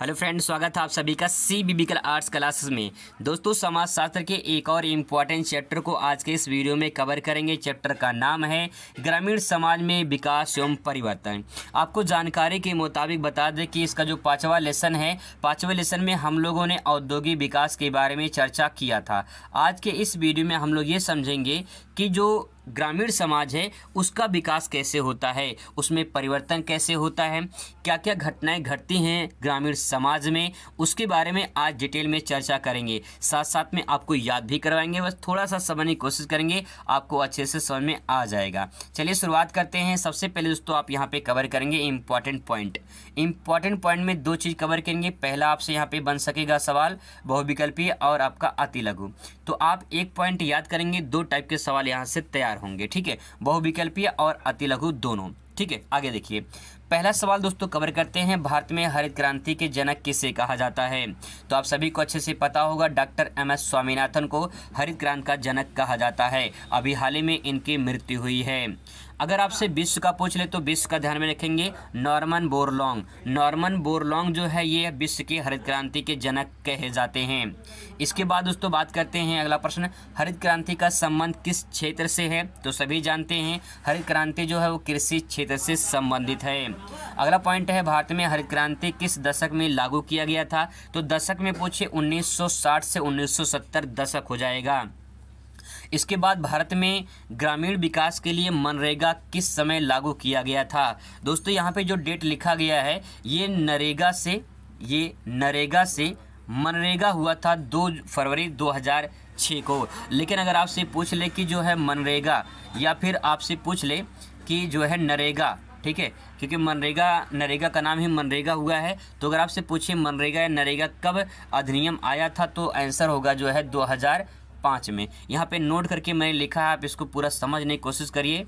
Hello friends, स्वागत है आप सभी का CBBCL आर्ट्स क्लासेस में। दोस्तों, समाजशास्त्र के एक और इम्पॉर्टेंट चैप्टर को आज के इस वीडियो में कवर करेंगे। चैप्टर का नाम है ग्रामीण समाज में विकास एवं परिवर्तन। आपको जानकारी के मुताबिक बता दें कि इसका जो पाँचवा लेसन है, पाँचवें लेसन में हम लोगों ने औद्योगिक विकास के बारे में चर्चा किया था। आज के इस वीडियो में हम लोग ये समझेंगे कि जो ग्रामीण समाज है उसका विकास कैसे होता है, उसमें परिवर्तन कैसे होता है, क्या क्या घटनाएं घटती हैं ग्रामीण समाज में, उसके बारे में आज डिटेल में चर्चा करेंगे। साथ साथ में आपको याद भी करवाएंगे, बस थोड़ा सा समझने की कोशिश करेंगे, आपको अच्छे से समझ में आ जाएगा। चलिए शुरुआत करते हैं। सबसे पहले दोस्तों आप यहाँ पे कवर करेंगे इम्पॉर्टेंट पॉइंट। इम्पॉर्टेंट पॉइंट में दो चीज़ कवर करेंगे। पहला आपसे यहाँ पे बन सकेगा सवाल बहुविकल्पीय और आपका अति लघु। तो आप एक पॉइंट याद करेंगे, दो टाइप के सवाल यहाँ से तैयार होंगे, ठीक है, बहुविकल्पीय और अति लघु दोनों, ठीक है। आगे देखिए, पहला सवाल दोस्तों कवर करते हैं, भारत में हरित क्रांति के जनक किसे कहा जाता है। तो आप सभी को अच्छे से पता होगा, डॉक्टर MS स्वामीनाथन को हरित क्रांति का जनक कहा जाता है। अभी हाल ही में इनकी मृत्यु हुई है। अगर आपसे विश्व का पूछ ले तो विश्व का ध्यान में रखेंगे नॉर्मन बोरलॉन्ग। नॉर्मन बोरलॉन्ग जो है ये विश्व के हरित क्रांति के जनक कहे जाते हैं। इसके बाद दोस्तों बात करते हैं अगला प्रश्न, हरित क्रांति का संबंध किस क्षेत्र से है। तो सभी जानते हैं हरित क्रांति जो है वो कृषि क्षेत्र से संबंधित है। अगला पॉइंट है, भारत में हरित क्रांति किस दशक में लागू किया गया था। तो दशक में पूछे 1960 से 1970 दशक हो जाएगा। इसके बाद भारत में ग्रामीण विकास के लिए मनरेगा किस समय लागू किया गया था। दोस्तों यहाँ पे जो डेट लिखा गया है ये नरेगा से मनरेगा हुआ था 2 फरवरी 2006 को। लेकिन अगर आपसे पूछ ले कि जो है मनरेगा या फिर आपसे पूछ ले कि जो है नरेगा, ठीक है, क्योंकि नरेगा का नाम ही मनरेगा हुआ है। तो अगर आपसे पूछे मनरेगा या नरेगा कब अधिनियम आया था तो आंसर होगा जो है 2005 में। यहाँ पे नोट करके मैंने लिखा है, आप इसको पूरा समझने की कोशिश करिए।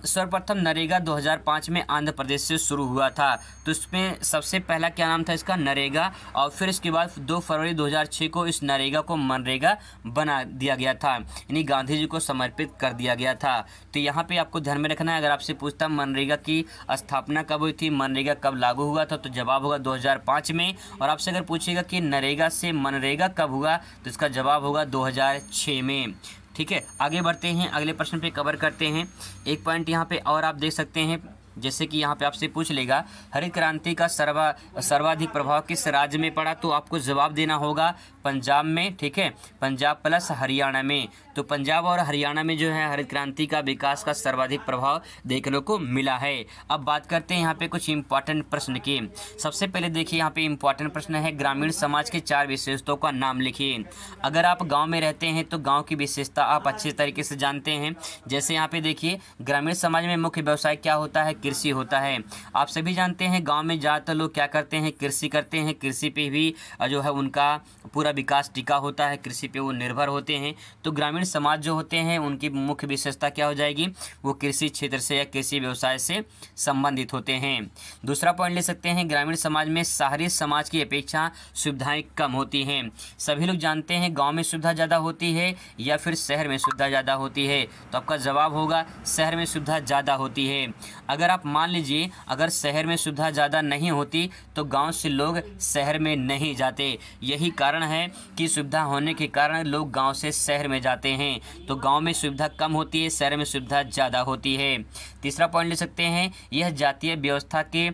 सर्वप्रथम नरेगा 2005 में आंध्र प्रदेश से शुरू हुआ था। तो इसमें सबसे पहला क्या नाम था इसका, नरेगा, और फिर इसके बाद 2 फरवरी 2006 को इस नरेगा को मनरेगा बना दिया गया था, यानी गांधी जी को समर्पित कर दिया गया था। तो यहाँ पे आपको ध्यान में रखना है, अगर आपसे पूछता मनरेगा की स्थापना कब हुई थी, मनरेगा कब लागू हुआ था, तो जवाब होगा 2005 में। और आपसे अगर पूछेगा कि नरेगा से मनरेगा कब हुआ तो इसका जवाब होगा 2006 में, ठीक है। आगे बढ़ते हैं, अगले प्रश्न पे कवर करते हैं। एक पॉइंट यहाँ पे और आप देख सकते हैं, जैसे कि यहाँ पे आपसे पूछ लेगा हरित क्रांति का सर्वाधिक प्रभाव किस राज्य में पड़ा। तो आपको जवाब देना होगा पंजाब में, ठीक है, पंजाब प्लस हरियाणा में। तो पंजाब और हरियाणा में जो है हरित क्रांति का विकास का सर्वाधिक प्रभाव देखने को मिला है। अब बात करते हैं यहाँ पे कुछ इंपॉर्टेंट प्रश्न की। सबसे पहले देखिए यहाँ पे इंपॉर्टेंट प्रश्न है, ग्रामीण समाज के 4 विशेषताओं का नाम लिखिए। अगर आप गाँव में रहते हैं तो गाँव की विशेषता आप अच्छे तरीके से जानते हैं। जैसे यहाँ पे देखिए, ग्रामीण समाज में मुख्य व्यवसाय क्या होता है, कृषि होता है। आप सभी जानते हैं गांव में ज़्यादातर लोग क्या करते हैं, कृषि करते हैं। कृषि पे भी जो है उनका पूरा विकास टिका होता है, कृषि पे वो निर्भर होते हैं। तो ग्रामीण समाज जो होते हैं उनकी मुख्य विशेषता क्या हो जाएगी, वो कृषि क्षेत्र से या कृषि व्यवसाय से संबंधित होते हैं। दूसरा पॉइंट ले सकते हैं, ग्रामीण समाज में शहरी समाज की अपेक्षा सुविधाएं कम होती हैं। सभी लोग जानते हैं गाँव में सुविधा ज़्यादा होती है या फिर शहर में सुविधा ज़्यादा होती है। तो आपका जवाब होगा शहर में सुविधा ज़्यादा होती है। अगर आप मान लीजिए अगर शहर में सुविधा ज़्यादा नहीं होती तो गांव से लोग शहर में नहीं जाते। यही कारण है कि सुविधा होने के कारण लोग गांव से शहर में जाते हैं। तो गांव में सुविधा कम होती है, शहर में सुविधा ज़्यादा होती है। तीसरा पॉइंट ले सकते हैं, यह जातीय व्यवस्था के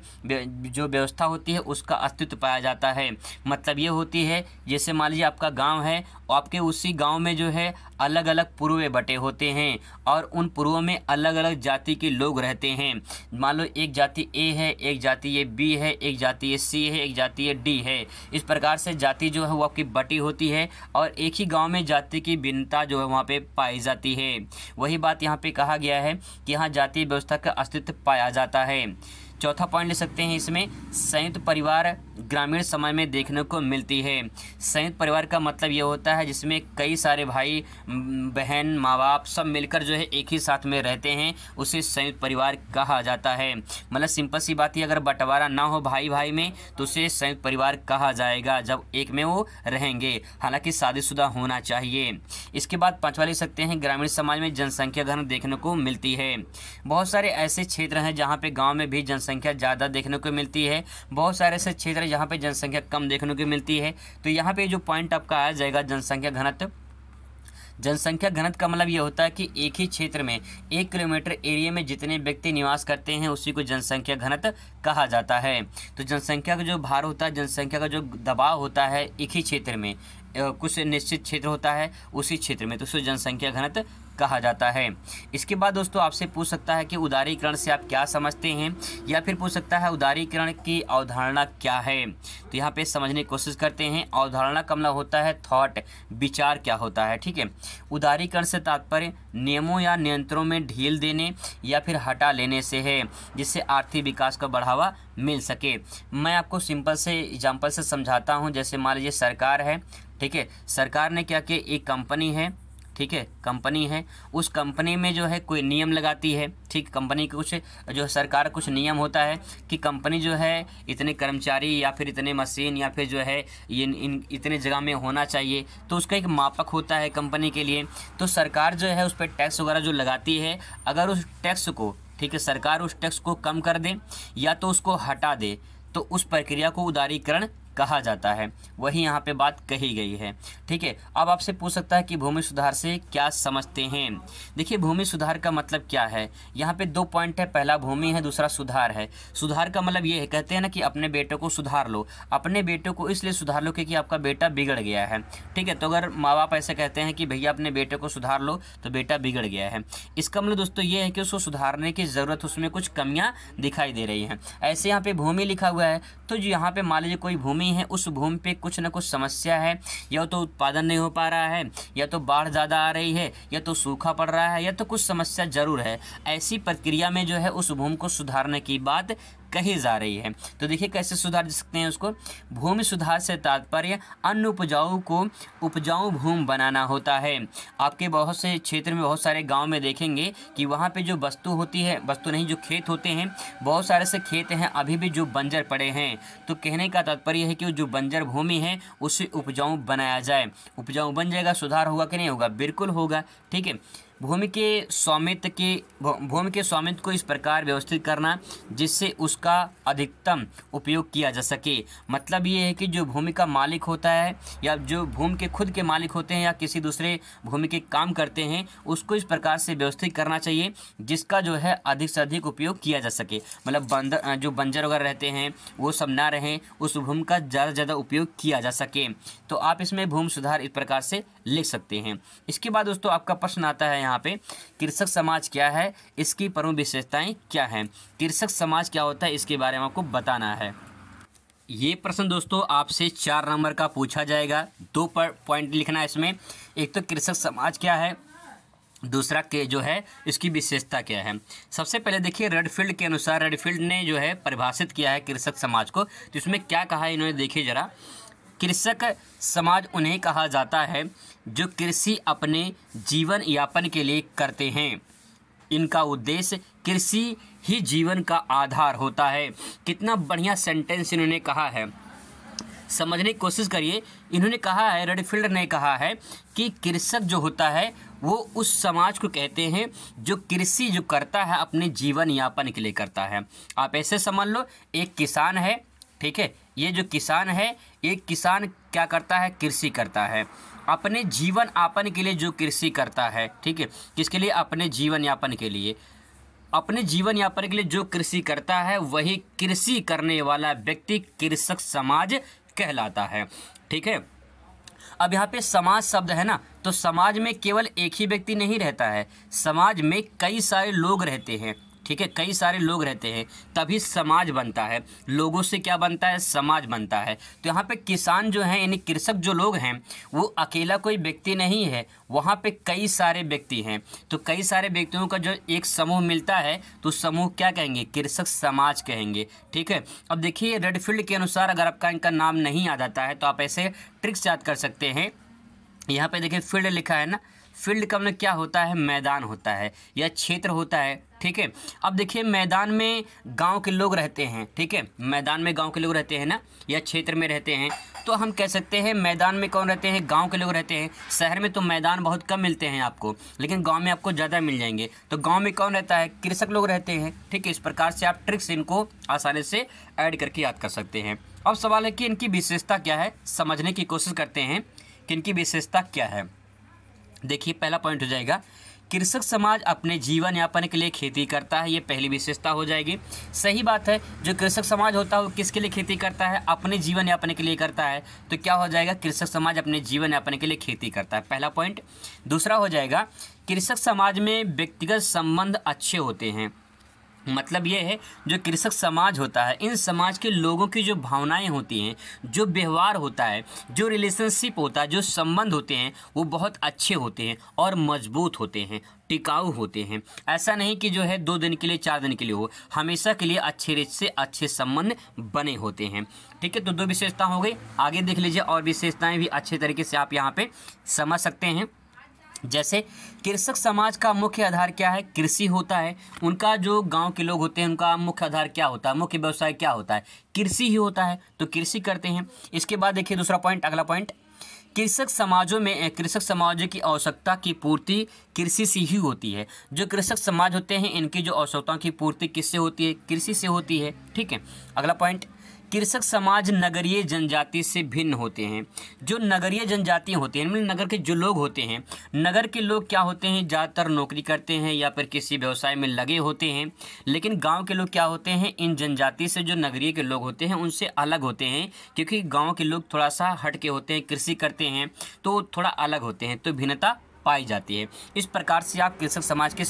जो व्यवस्था होती है उसका अस्तित्व पाया जाता है। मतलब ये होती है, जैसे मान लीजिए आपका गाँव है और आपके उसी गाँव में जो है अलग अलग पुरवे बटे होते हैं और उन पुरवों में अलग अलग जाति के लोग रहते हैं। मान लो एक जाति ए है, एक जाति ए बी है, एक जाति ए सी है, एक जाति ए डी है। इस प्रकार से जाति जो है वो आपकी बटी होती है और एक ही गांव में जाति की भिन्नता जो है वहाँ पे पाई जाती है। वही बात यहाँ पे कहा गया है कि यहाँ जातीय व्यवस्था का अस्तित्व पाया जाता है। चौथा पॉइंट ले सकते हैं इसमें, संयुक्त परिवार ग्रामीण समाज में देखने को मिलती है। संयुक्त परिवार का मतलब ये होता है जिसमें कई सारे भाई बहन माँ बाप सब मिलकर जो है एक ही साथ में रहते हैं, उसे संयुक्त परिवार कहा जाता है। मतलब सिंपल सी बात है, अगर बंटवारा ना हो भाई भाई में तो उसे संयुक्त परिवार कहा जाएगा जब एक में वो रहेंगे, हालांकि शादीशुदा होना चाहिए। इसके बाद पांचवा ले सकते हैं, ग्रामीण समाज में जनसंख्या घनत्व देखने को मिलती है। बहुत सारे ऐसे क्षेत्र हैं जहाँ पे गाँव में भी जनसंख्या ज़्यादा देखने को मिलती है। बहुत सारे ऐसे क्षेत्र क्षेत्र जहाँ पे जनसंख्या कम देखने को मिलती है। तो यहाँ पे जो पॉइंट आपका आ जाएगा जनसंख्या घनत्व। जनसंख्या घनत्व का मतलब ये होता है कि एक ही क्षेत्र में 1 किलोमीटर एरिया में जितने व्यक्ति निवास करते हैं उसी को जनसंख्या घनत्व कहा जाता है। तो जनसंख्या का जो भार होता है, जनसंख्या का जो दबाव होता है एक ही क्षेत्र में, कुछ निश्चित क्षेत्र होता है उसी क्षेत्र में, तो उसे जनसंख्या घनत्व कहा जाता है। इसके बाद दोस्तों आपसे पूछ सकता है कि उदारीकरण से आप क्या समझते हैं, या फिर पूछ सकता है उदारीकरण की अवधारणा क्या है। तो यहाँ पे समझने की कोशिश करते हैं। अवधारणा का मतलब होता है थॉट, विचार क्या होता है, ठीक है। उदारीकरण से तात्पर्य नियमों या नियंत्रणों में ढील देने या फिर हटा लेने से है, जिससे आर्थिक विकास का बढ़ावा मिल सके। मैं आपको सिंपल से एग्जाम्पल से समझाता हूँ। जैसे मान लीजिए सरकार है, ठीक है, सरकार ने क्या किया, एक कंपनी है, ठीक है, कंपनी है, उस कंपनी में जो है कोई नियम लगाती है, ठीक, कंपनी के कुछ जो सरकार कुछ नियम होता है कि कंपनी जो है इतने कर्मचारी या फिर इतने मशीन या फिर जो है ये इतने जगह में होना चाहिए, तो उसका एक मापक होता है कंपनी के लिए। तो सरकार जो है उस पर टैक्स वगैरह जो लगाती है, अगर उस टैक्स को, ठीक है, सरकार उस टैक्स को कम कर दे या तो उसको हटा दे, तो उस प्रक्रिया को उदारीकरण कहा जाता है। वही यहाँ पे बात कही गई है, ठीक है। अब आपसे पूछ सकता है कि भूमि सुधार से क्या समझते हैं। देखिए भूमि सुधार का मतलब क्या है, यहाँ पे 2 पॉइंट है, पहला भूमि है, दूसरा सुधार है। सुधार का मतलब ये है, कहते हैं ना कि अपने बेटे को सुधार लो। अपने बेटे को इसलिए सुधार लो क्योंकि आपका बेटा बिगड़ गया है, ठीक है। तो अगर माँ बाप ऐसे कहते हैं कि भैया अपने बेटे को सुधार लो तो बेटा बिगड़ गया है, इसका मतलब दोस्तों ये है कि उसको सुधारने की ज़रूरत, उसमें कुछ कमियाँ दिखाई दे रही हैं। ऐसे यहाँ पे भूमि लिखा हुआ है, तो जो यहाँ पे मान लीजिए कोई भूमि है, उस भूमि पे कुछ ना कुछ समस्या है, या तो उत्पादन नहीं हो पा रहा है, या तो बाढ़ ज़्यादा आ रही है, या तो सूखा पड़ रहा है, या तो कुछ समस्या जरूर है। ऐसी प्रक्रिया में जो है उस भूमि को सुधारने की बात कही जा रही है। तो देखिए कैसे सुधार सकते हैं उसको। भूमि सुधार से तात्पर्य अन्य उपजाऊ को उपजाऊ भूमि बनाना होता है। आपके बहुत से क्षेत्र में, बहुत सारे गांव में देखेंगे कि वहां पे जो वस्तु होती है, वस्तु नहीं जो खेत होते हैं, बहुत सारे से खेत हैं अभी भी जो बंजर पड़े हैं। तो कहने का तात्पर्य है कि जो बंजर भूमि है उसे उपजाऊ बनाया जाए। उपजाऊ बन जाएगा, सुधार होगा कि नहीं होगा, बिल्कुल होगा, ठीक है। भूमि के स्वामित्व को इस प्रकार व्यवस्थित करना जिससे उसका अधिकतम उपयोग किया जा सके। मतलब ये है कि जो भूमि का मालिक होता है या जो भूमि के खुद के मालिक होते हैं या किसी दूसरे भूमि के काम करते हैं, उसको इस प्रकार से व्यवस्थित करना चाहिए जिसका जो है अधिक से अधिक उपयोग किया जा सके। मतलब जो बंजर वगैरह रहते हैं वो सब ना रहें, उस भूमि का ज़्यादा से ज़्यादा उपयोग किया जा सके। तो आप इसमें भूमि सुधार इस प्रकार से लिख सकते हैं। इसके बाद दोस्तों आपका प्रश्न आता है यहाँ पे, कृषक समाज क्या है, इसकी प्रमुख विशेषताएं क्या हैं। कृषक समाज क्या होता है इसके बारे में आपको बताना है। ये प्रश्न दोस्तों आपसे 4 नंबर का पूछा जाएगा। 2 पॉइंट लिखना है इसमें। एक तो कृषक समाज क्या है, दूसरा के जो है इसकी विशेषता क्या है। सबसे पहले देखिए रेडफील्ड के अनुसार, रेडफील्ड ने जो है परिभाषित किया है कृषक समाज को। तो इसमें क्या कहा है इन्होंने, देखिए जरा। कृषक समाज उन्हें कहा जाता है जो कृषि अपने जीवन यापन के लिए करते हैं। इनका उद्देश्य कृषि ही जीवन का आधार होता है। कितना बढ़िया सेंटेंस इन्होंने कहा है, समझने की कोशिश करिए। इन्होंने कहा है, रेडफील्ड ने कहा है कि कृषक जो होता है वो उस समाज को कहते हैं जो कृषि जो करता है अपने जीवन यापन के लिए करता है। आप ऐसे समझ लो, एक किसान है, ठीक है, ये जो किसान है, एक किसान क्या करता है, कृषि करता है अपने जीवन यापन के लिए, जो कृषि करता है, ठीक है, किसके लिए, अपने जीवन यापन के लिए। अपने जीवन यापन के लिए जो कृषि करता है वही कृषि करने वाला व्यक्ति कृषक समाज कहलाता है, ठीक है। अब यहाँ पे समाज शब्द है ना, तो समाज में केवल एक ही व्यक्ति नहीं रहता है, समाज में कई सारे लोग रहते हैं, ठीक है, कई सारे लोग रहते हैं, तभी समाज बनता है। लोगों से क्या बनता है, समाज बनता है। तो यहाँ पे किसान जो हैं यानी कृषक जो लोग हैं वो अकेला कोई व्यक्ति नहीं है, वहाँ पे कई सारे व्यक्ति हैं। तो कई सारे व्यक्तियों का जो एक समूह मिलता है तो समूह क्या कहेंगे, कृषक समाज कहेंगे, ठीक है। अब देखिए रेडफील्ड के अनुसार अगर आपका इनका नाम नहीं याद आता है तो आप ऐसे ट्रिक्स याद कर सकते हैं। यहाँ पे देखिए फील्ड लिखा है ना, फील्ड का मतलब क्या होता है, मैदान होता है या क्षेत्र होता है, ठीक है। अब देखिए मैदान में गांव के लोग रहते हैं, ठीक है, मैदान में गांव के लोग रहते हैं ना, या क्षेत्र में रहते हैं, तो हम कह सकते हैं मैदान में कौन रहते हैं, गांव के लोग रहते हैं। शहर में तो मैदान बहुत कम मिलते हैं आपको, लेकिन गांव में आपको ज़्यादा मिल जाएंगे। तो गांव में कौन रहता है, कृषक लोग रहते हैं, ठीक है। इस प्रकार से आप ट्रिक्स इनको आसानी से ऐड करके याद कर सकते हैं। अब सवाल है कि इनकी विशेषता क्या है, समझने की कोशिश करते हैं कि इनकी विशेषता क्या है। देखिए पहला पॉइंट हो जाएगा, कृषक समाज अपने जीवन यापन के लिए खेती करता है, ये पहली विशेषता हो जाएगी। सही बात है, जो कृषक समाज होता है वो किसके लिए खेती करता है, अपने जीवन यापन के लिए करता है। तो क्या हो जाएगा, कृषक समाज अपने जीवन यापन के लिए खेती करता है, पहला पॉइंट। दूसरा हो जाएगा, कृषक समाज में व्यक्तिगत संबंध अच्छे होते हैं। मतलब ये है, जो कृषक समाज होता है, इन समाज के लोगों की जो भावनाएं होती हैं, जो व्यवहार होता है, जो रिलेशनशिप होता है, जो संबंध होते हैं, वो बहुत अच्छे होते हैं और मजबूत होते हैं, टिकाऊ होते हैं। ऐसा नहीं कि जो है 2 दिन के लिए 4 दिन के लिए हो, हमेशा के लिए अच्छे रिश्ते अच्छे संबंध बने होते हैं। ठीक है, तो 2 विशेषता हो गई। आगे देख लीजिए, और विशेषताएं भी अच्छे तरीके से आप यहाँ पे समझ सकते हैं। जैसे कृषक समाज का मुख्य आधार क्या है, कृषि होता है। उनका जो गांव के लोग होते हैं, उनका मुख्य आधार क्या होता है, मुख्य व्यवसाय क्या होता है, कृषि ही होता है, तो कृषि करते हैं। इसके बाद देखिए दूसरा पॉइंट, अगला पॉइंट, कृषक समाजों की आवश्यकता की पूर्ति कृषि से ही होती है। जो कृषक समाज होते हैं, इनकी जो आवश्यकताओं की पूर्ति किससे होती है, कृषि से होती है। ठीक है, अगला पॉइंट, कृषक समाज नगरीय जनजाति से भिन्न होते हैं। जो नगरीय जनजाति होती हैं, मतलब नगर के जो लोग होते हैं, नगर के लोग क्या होते हैं, ज़्यादातर नौकरी करते हैं या फिर किसी व्यवसाय में लगे होते हैं। लेकिन गांव के लोग क्या होते हैं, इन जनजाति से जो नगरीय के लोग होते हैं उनसे अलग होते हैं, क्योंकि गाँव के लोग थोड़ा सा हट के होते हैं, कृषि करते हैं, तो थोड़ा अलग होते हैं, तो भिन्नता पाई जाती है। इस प्रकार से आप कृषक समाज के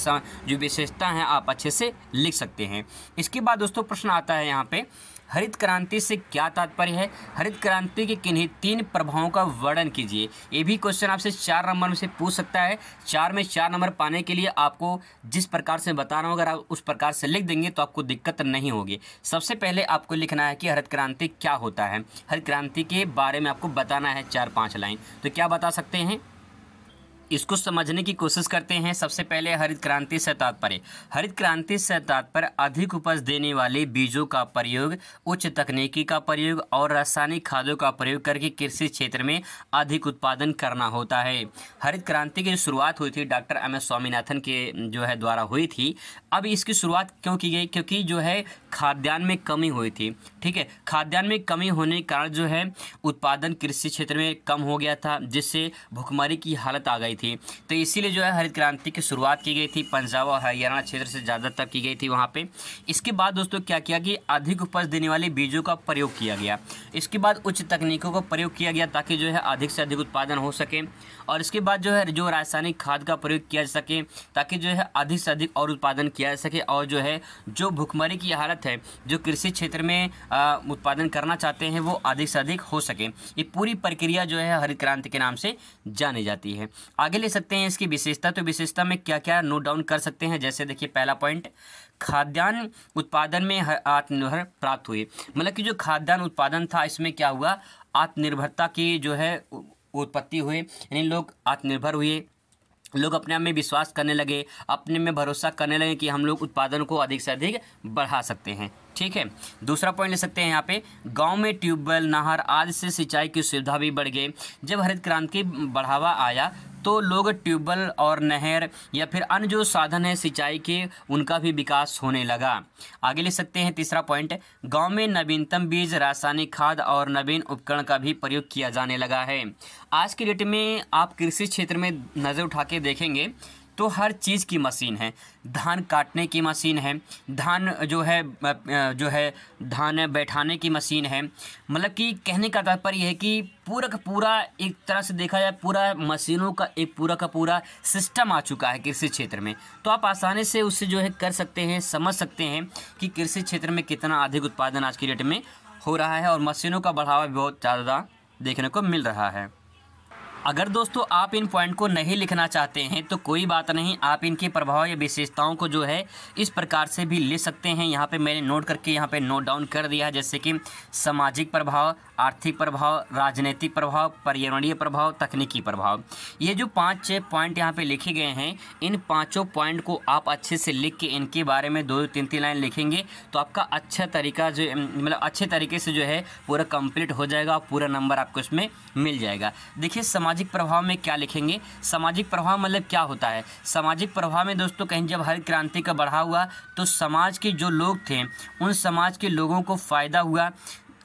जो विशेषता हैं आप अच्छे से लिख सकते हैं। इसके बाद दोस्तों प्रश्न आता है यहाँ पे, हरित क्रांति से क्या तात्पर्य है, हरित क्रांति के किन्हीं 3 प्रभावों का वर्णन कीजिए। ये भी क्वेश्चन आपसे 4 नंबर में से पूछ सकता है। 4 में 4 नंबर पाने के लिए आपको जिस प्रकार से बता रहा हूँ, अगर आप उस प्रकार से लिख देंगे तो आपको दिक्कत नहीं होगी। सबसे पहले आपको लिखना है कि हरित क्रांति क्या होता है, हरित क्रांति के बारे में आपको बताना है 4-5 लाइन। तो क्या बता सकते हैं, इसको समझने की कोशिश करते हैं। सबसे पहले हरित क्रांति से तात्पर्य, हरित क्रांति से तात्पर्य अधिक उपज देने वाले बीजों का प्रयोग, उच्च तकनीकी का प्रयोग और रासायनिक खादों का प्रयोग करके कृषि क्षेत्र में अधिक उत्पादन करना होता है। हरित क्रांति की शुरुआत हुई थी डॉक्टर एम.एस. स्वामीनाथन के जो है द्वारा हुई थी। अब इसकी शुरुआत क्यों की गई, क्योंकि जो है खाद्यान्न में कमी हुई थी। ठीक है, खाद्यान्न में कमी होने के कारण जो है उत्पादन कृषि क्षेत्र में कम हो गया था, जिससे भुखमरी की हालत आ गई थी। तो इसीलिए जो है हरित क्रांति की शुरुआत की गई थी। पंजाब और हरियाणा क्षेत्र से ज़्यादातर की गई थी वहाँ पे। इसके बाद दोस्तों क्या किया कि अधिक उपज देने वाले बीजों का प्रयोग किया गया। इसके बाद उच्च तकनीकों का प्रयोग किया गया ताकि जो है अधिक से अधिक उत्पादन हो सके। और इसके बाद जो है जो रासायनिक खाद का प्रयोग किया जा सके ताकि जो है अधिक से अधिक और उत्पादन किया जा सके। और जो है जो भुखमरी की हालत है, जो कृषि क्षेत्र में उत्पादन करना चाहते हैं, वो अधिक से अधिक हो सके। ये पूरी प्रक्रिया जो है हरित क्रांति के नाम से जानी जाती है। आगे ले सकते हैं इसकी विशेषता। तो विशेषता में क्या क्या नोट डाउन कर सकते हैं। जैसे देखिए पहला पॉइंट, खाद्यान्न उत्पादन में आत्मनिर्भर प्राप्त हुई। मतलब कि जो खाद्यान्न उत्पादन था इसमें क्या हुआ, आत्मनिर्भरता की जो है उत्पत्ति हुई, यानी लोग आत्मनिर्भर हुए, लोग अपने आप में विश्वास करने लगे, अपने में भरोसा करने लगे कि हम लोग उत्पादन को अधिक से अधिक बढ़ा सकते हैं। ठीक है, दूसरा पॉइंट ले सकते हैं यहाँ पे, गांव में ट्यूबवेल, नहर आदि से सिंचाई की सुविधा भी बढ़ गई। जब हरित क्रांति बढ़ावा आया तो लोग ट्यूबवेल और नहर या फिर अन्य जो साधन है सिंचाई के, उनका भी विकास होने लगा। आगे ले सकते हैं तीसरा पॉइंट, गांव में नवीनतम बीज, रासायनिक खाद और नवीन उपकरण का भी प्रयोग किया जाने लगा है। आज के डेट में आप कृषि क्षेत्र में नज़र उठा के देखेंगे तो हर चीज़ की मशीन है। धान काटने की मशीन है, धान जो है धान बैठाने की मशीन है। मतलब कि कहने का तात्पर्य है कि पूरा का पूरा एक तरह से देखा जाए पूरा मशीनों का एक पूरा का पूरा सिस्टम आ चुका है कृषि क्षेत्र में। तो आप आसानी से उससे जो है कर सकते हैं, समझ सकते हैं कि कृषि क्षेत्र में कितना अधिक उत्पादन आज की डेट में हो रहा है और मशीनों का बढ़ावा भी बहुत ज़्यादा देखने को मिल रहा है। अगर दोस्तों आप इन पॉइंट को नहीं लिखना चाहते हैं तो कोई बात नहीं, आप इनके प्रभाव या विशेषताओं को जो है इस प्रकार से भी ले सकते हैं। यहाँ पे मैंने नोट करके यहाँ पे नोट डाउन कर दिया है, जैसे कि सामाजिक प्रभाव, आर्थिक प्रभाव, राजनीतिक प्रभाव, पर्यावरणीय प्रभाव, तकनीकी प्रभाव। ये जो 5 पॉइंट यहाँ पे लिखे गए हैं, इन 5 पॉइंट को आप अच्छे से लिख के इनके बारे में 2-3 लाइन लिखेंगे तो आपका अच्छा तरीका जो मतलब अच्छे तरीके से जो है पूरा कंप्लीट हो जाएगा, पूरा नंबर आपको इसमें मिल जाएगा। देखिए सामाजिक प्रभाव में क्या लिखेंगे। सामाजिक प्रभाव मतलब क्या होता है। सामाजिक प्रभाव में दोस्तों कहीं जब हरित क्रांति का बढ़ा हुआ तो समाज के जो लोग थे उन समाज के लोगों को फ़ायदा हुआ।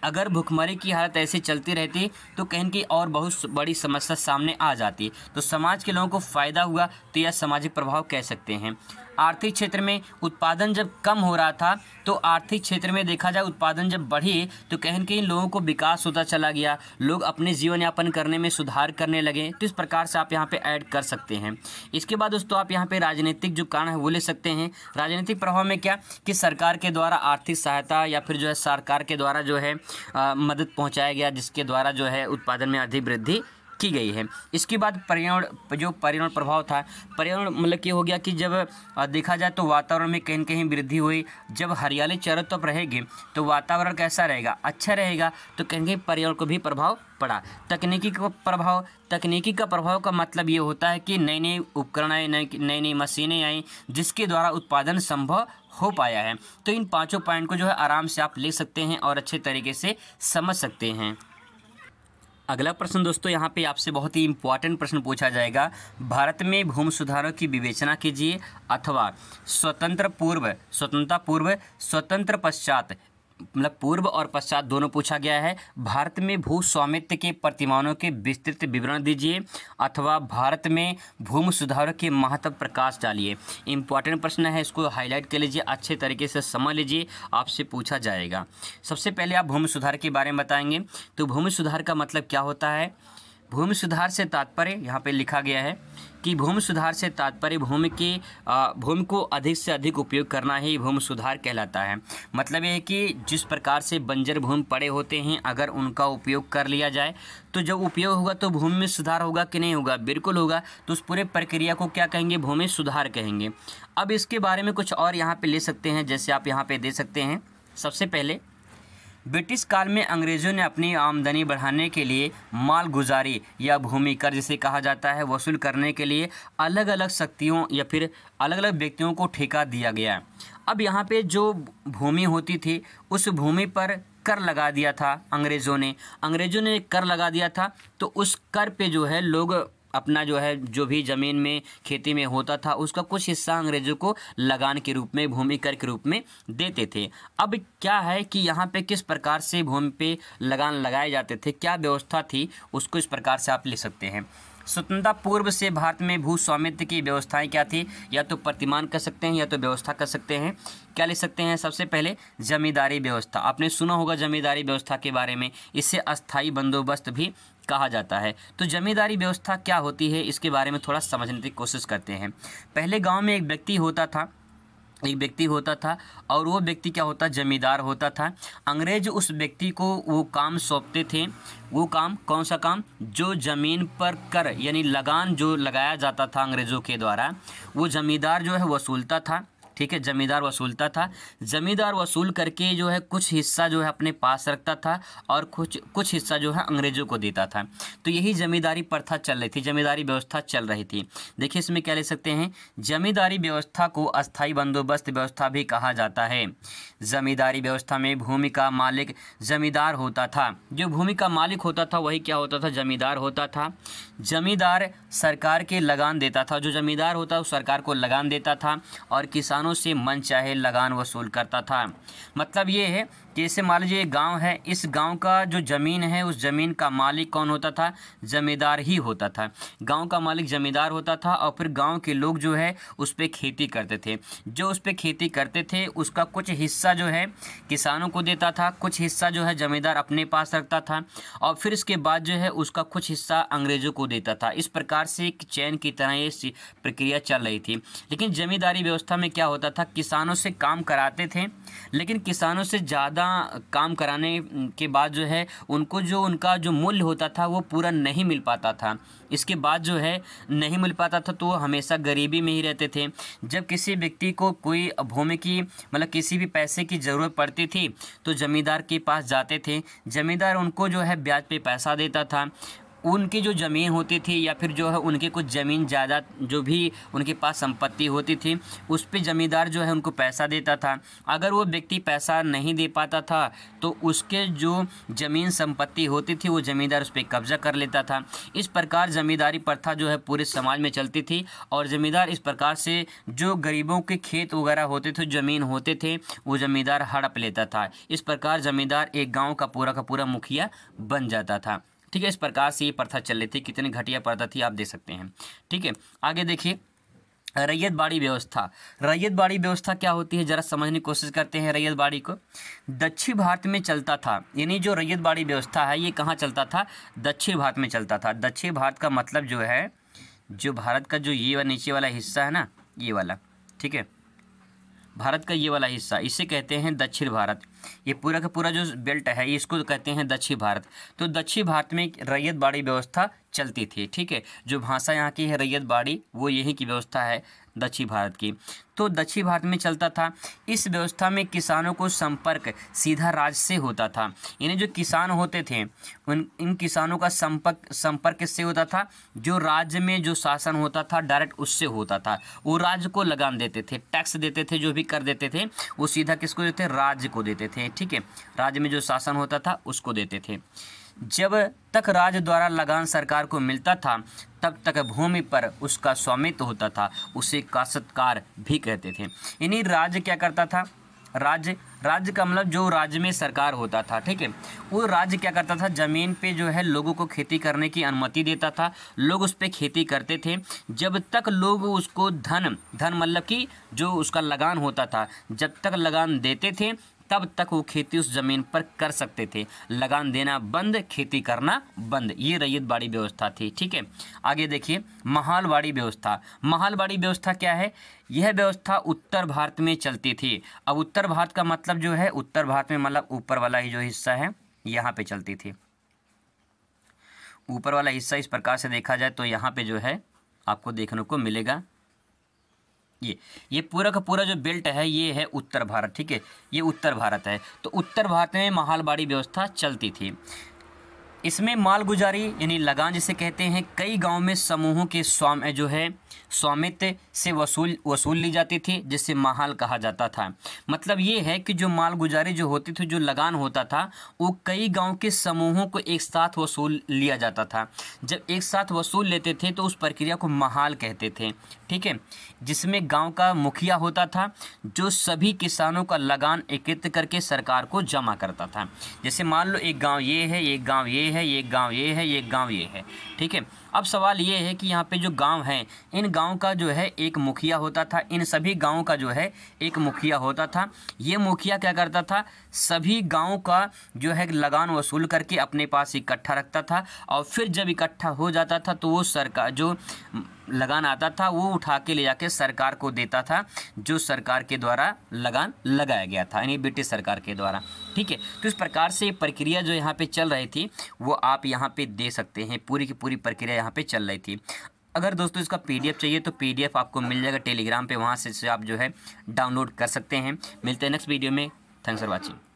अगर भुखमरी की हालत ऐसे चलती रहती तो कहीं न कहीं और बहुत बड़ी समस्या सामने आ जाती। तो समाज के लोगों को फ़ायदा हुआ तो यह सामाजिक प्रभाव कह सकते हैं। आर्थिक क्षेत्र में उत्पादन जब कम हो रहा था तो आर्थिक क्षेत्र में देखा जाए उत्पादन जब बढ़ी तो कहीं न कहीं लोगों को विकास होता चला गया, लोग अपने जीवन यापन करने में सुधार करने लगे। तो इस प्रकार से आप यहाँ पे ऐड कर सकते हैं। इसके बाद दोस्तों आप यहाँ पे राजनीतिक जो कारण है वो ले सकते हैं। राजनीतिक प्रभाव में क्या कि सरकार के द्वारा आर्थिक सहायता या फिर जो है सरकार के द्वारा जो है मदद पहुँचाया गया, जिसके द्वारा जो है उत्पादन में अधिक वृद्धि की गई है। इसके बाद पर्यावरण प्रभाव था, पर्यावरण मतलब कि हो गया कि जब देखा जाए तो वातावरण में कहीं न कहीं वृद्धि हुई। जब हरियाली चारों तरफ रहेगी तो वातावरण कैसा रहेगा, अच्छा रहेगा। तो कहीं न कहीं पर्यावरण को भी प्रभाव पड़ा। तकनीकी का प्रभाव का मतलब ये होता है कि नई नई उपकरण आए, नई नई मशीनें आई, जिसके द्वारा उत्पादन संभव हो पाया है। तो इन पाँचों पॉइंट को जो है आराम से आप ले सकते हैं और अच्छे तरीके से समझ सकते हैं। अगला प्रश्न दोस्तों यहाँ पे आपसे बहुत ही इम्पोर्टेंट प्रश्न पूछा जाएगा। भारत में भूमि सुधारों की विवेचना कीजिए अथवा स्वतंत्रता पूर्व स्वतंत्र पश्चात, मतलब पूर्व और पश्चात दोनों पूछा गया है। भारत में भू स्वामित्व के प्रतिमानों के विस्तृत विवरण दीजिए अथवा भारत में भूमि सुधारों के महत्व प्रकाश डालिए। इंपॉर्टेंट प्रश्न है, इसको हाईलाइट कर लीजिए, अच्छे तरीके से समझ लीजिए, आपसे पूछा जाएगा। सबसे पहले आप भूमि सुधार के बारे में बताएंगे। तो भूमि सुधार का मतलब क्या होता है? भूमि सुधार से तात्पर्य यहाँ पे लिखा गया है कि भूमि सुधार से तात्पर्य भूमि को अधिक से अधिक उपयोग करना ही भूमि सुधार कहलाता है। मतलब ये है कि जिस प्रकार से बंजर भूमि पड़े होते हैं, अगर उनका उपयोग कर लिया जाए तो जब उपयोग होगा तो भूमि में सुधार होगा कि नहीं होगा? बिल्कुल होगा। तो उस पूरे प्रक्रिया को क्या कहेंगे? भूमि सुधार कहेंगे। अब इसके बारे में कुछ और यहाँ पे ले सकते हैं, जैसे आप यहाँ पे दे सकते हैं। सबसे पहले ब्रिटिश काल में अंग्रेज़ों ने अपनी आमदनी बढ़ाने के लिए मालगुजारी या भूमि कर जिसे कहा जाता है वसूल करने के लिए अलग अलग शक्तियों या फिर अलग अलग व्यक्तियों को ठेका दिया गया। अब यहाँ पे जो भूमि होती थी उस भूमि पर कर लगा दिया था अंग्रेज़ों ने कर लगा दिया था। तो उस कर पे जो है लोग अपना जो है जो भी ज़मीन में खेती में होता था उसका कुछ हिस्सा अंग्रेज़ों को लगान के रूप में, भूमि कर के रूप में देते थे। अब क्या है कि यहाँ पे किस प्रकार से भूमि पे लगान लगाए जाते थे, क्या व्यवस्था थी, उसको इस प्रकार से आप ले सकते हैं। स्वतंत्रता पूर्व से भारत में भू स्वामित्व की व्यवस्थाएं क्या थी? या तो प्रतिमान कर सकते हैं या तो व्यवस्था कर सकते हैं। क्या ले सकते हैं? सबसे पहले जमींदारी व्यवस्था। आपने सुना होगा जमींदारी व्यवस्था के बारे में, इसे अस्थाई बंदोबस्त भी कहा जाता है। तो जमींदारी व्यवस्था क्या होती है इसके बारे में थोड़ा समझने की कोशिश करते हैं। पहले गांव में एक व्यक्ति होता था और वो व्यक्ति क्या होता? जमींदार होता था। अंग्रेज उस व्यक्ति को वो काम सौंपते थे। वो काम कौन सा काम? जो ज़मीन पर कर यानी लगान जो लगाया जाता था अंग्रेज़ों के द्वारा, वो जमींदार जो है वसूलता था। ठीक है, जमींदार वसूलता था। जमींदार वसूल करके जो है कुछ हिस्सा जो है अपने पास रखता था और कुछ हिस्सा जो है अंग्रेज़ों को देता था। तो यही जमींदारी प्रथा चल रही थी, जमींदारी व्यवस्था चल रही थी। देखिए इसमें क्या ले सकते हैं? जमींदारी व्यवस्था को अस्थाई बंदोबस्त व्यवस्था भी कहा जाता है। जमींदारी व्यवस्था में भूमि का मालिक जमींदार होता था। जो भूमि का मालिक होता था वही क्या होता था? जमींदार होता था। जमींदार सरकार के लगान देता था। जो जमींदार होता है वो सरकार को लगान देता था और किसानों से मन चाहे लगान वसूल करता था। मतलब ये है कि जैसे मान लीजिए एक गांव है, इस गांव का जो ज़मीन है उस ज़मीन का मालिक कौन होता था? जमींदार ही होता था। गांव का मालिक जमींदार होता था और फिर गांव के लोग जो है उस पर खेती करते थे। जो उस पर खेती करते थे उसका कुछ हिस्सा जो है किसानों को देता था, कुछ हिस्सा जो है जमींदार अपने पास रखता था और फिर इसके बाद जो है उसका कुछ हिस्सा अंग्रेज़ों को देता था। इस प्रकार से एक चैन की तरह ये प्रक्रिया चल रही थी। लेकिन जमींदारी व्यवस्था में क्या होता था? किसानों से काम कराते थे, लेकिन किसानों से ज़्यादा काम कराने के बाद जो है उनका जो मूल्य होता था वो पूरा नहीं मिल पाता था। इसके बाद जो है नहीं मिल पाता था तो वो हमेशा गरीबी में ही रहते थे। जब किसी व्यक्ति को कोई भूमि की मतलब किसी भी पैसे की ज़रूरत पड़ती थी तो जमींदार के पास जाते थे। जमींदार उनको जो है ब्याज पे पैसा देता था। उनकी जो ज़मीन होती थी या फिर जो है उनके कुछ ज़मीन ज़्यादा जो भी उनके पास संपत्ति होती थी उस पे ज़मींदार जो है उनको पैसा देता था। अगर वो व्यक्ति पैसा नहीं दे पाता था तो उसके जो ज़मीन संपत्ति होती थी वो ज़मींदार उस पर कब्ज़ा कर लेता था। इस प्रकार ज़मींदारी प्रथा जो है पूरे समाज में चलती थी और ज़मींदार इस प्रकार से जो गरीबों के खेत वगैरह होते थे, ज़मीन होते थे, वो ज़मींदार हड़प लेता था। इस प्रकार ज़मींदार एक गाँव का पूरा मुखिया बन जाता था। ठीक है, इस प्रकार से ये प्रथा चल रही थी। कितनी घटिया प्रथा थी आप देख सकते हैं। ठीक है, आगे देखिए रैयत बाड़ी व्यवस्था। रैयत बाड़ी व्यवस्था क्या होती है जरा समझने की कोशिश करते हैं। रैयत बाड़ी को दक्षिण भारत में चलता था, यानी जो रैयत बाड़ी व्यवस्था है ये कहाँ चलता था? दक्षिण भारत में चलता था। दक्षिण भारत का मतलब जो है जो भारत का जो ये नीचे वाला हिस्सा है ना, ये वाला, ठीक है, भारत का ये वाला हिस्सा, इसे कहते हैं दक्षिण भारत। ये पूरा का पूरा जो बेल्ट है इसको कहते हैं दक्षिण भारत। तो दक्षिण भारत में रैयत बाड़ी व्यवस्था चलती थी। ठीक है, जो भाषा यहाँ की है रैयत बाड़ी वो यहीं की व्यवस्था है दक्षिण भारत की। तो दक्षिण भारत में चलता था। इस व्यवस्था में किसानों को संपर्क सीधा राज्य से होता था, यानी जो किसान होते थे इन किसानों का संपर्क किससे होता था? जो राज्य में जो शासन होता था डायरेक्ट उससे होता था। वो राज्य को लगान देते थे, टैक्स देते थे, जो भी कर देते थे वो सीधा किसको देते? राज्य को देते थे। ठीक है, राज्य में जो शासन होता था उसको देते थे। जब तक राज्य द्वारा लगान सरकार को मिलता था तब तक भूमि पर उसका स्वामित्व होता था, उसे काश्तकार भी कहते थे। यानी राज्य क्या करता था? राज्य का मतलब जो राज्य में सरकार होता था, ठीक है, वो राज्य क्या करता था? ज़मीन पे जो है लोगों को खेती करने की अनुमति देता था, लोग उस पर खेती करते थे। जब तक लोग उसको धन मतलब कि जो उसका लगान होता था, जब तक लगान देते थे तब तक वो खेती उस ज़मीन पर कर सकते थे। लगान देना बंद, खेती करना बंद। ये रैयत बाड़ी व्यवस्था थी। ठीक है, आगे देखिए महालवाड़ी व्यवस्था। महालवाड़ी व्यवस्था क्या है? यह व्यवस्था उत्तर भारत में चलती थी। अब उत्तर भारत का मतलब जो है उत्तर भारत में मतलब ऊपर वाला ही जो हिस्सा है यहाँ पे चलती थी। ऊपर वाला हिस्सा इस प्रकार से देखा जाए तो यहाँ पे जो है आपको देखने को मिलेगा ये पूरा का पूरा जो बेल्ट है ये है उत्तर भारत। ठीक है, ये उत्तर भारत है। तो उत्तर भारत में मालवाड़ी व्यवस्था चलती थी। इसमें मालगुजारी यानी लगान जिसे कहते हैं, कई गांव में समूहों के स्वामित्व से वसूल ली जाती थी, जिसे माहल कहा जाता था। मतलब ये है कि जो मालगुजारी जो होती थी, जो लगान होता था, वो कई गांव के समूहों को एक साथ वसूल लिया जाता था। जब एक साथ वसूल लेते थे तो उस प्रक्रिया को महाल कहते थे। ठीक है, जिसमें गांव का मुखिया होता था जो सभी किसानों का लगान एकत्रित करके सरकार को जमा करता था। जैसे मान लो एक गांव ये है, एक गांव ये है, एक गांव ये है, एक गांव ये है। ठीक है, अब सवाल ये है कि यहाँ पे जो गांव हैं, इन गांव का जो है एक मुखिया होता था। इन सभी गांवों का जो है एक मुखिया होता था। ये मुखिया क्या करता था? सभी गांवों का जो है लगान वसूल करके अपने पास इकट्ठा रखता था, और फिर जब इकट्ठा हो जाता था तो वो सरकार जो लगान आता था वो उठा के ले जाके सरकार को देता था, जो सरकार के द्वारा लगान लगाया गया था, यानी ब्रिटिश सरकार के द्वारा। ठीक है, तो इस प्रकार से प्रक्रिया जो यहाँ पे चल रही थी वो आप यहाँ पे दे सकते हैं। पूरी की पूरी प्रक्रिया यहाँ पे चल रही थी। अगर दोस्तों इसका PDF चाहिए तो PDF आपको मिल जाएगा टेलीग्राम पे, वहाँ से आप जो है डाउनलोड कर सकते हैं। मिलते हैं नेक्स्ट वीडियो में। Thanks for watching.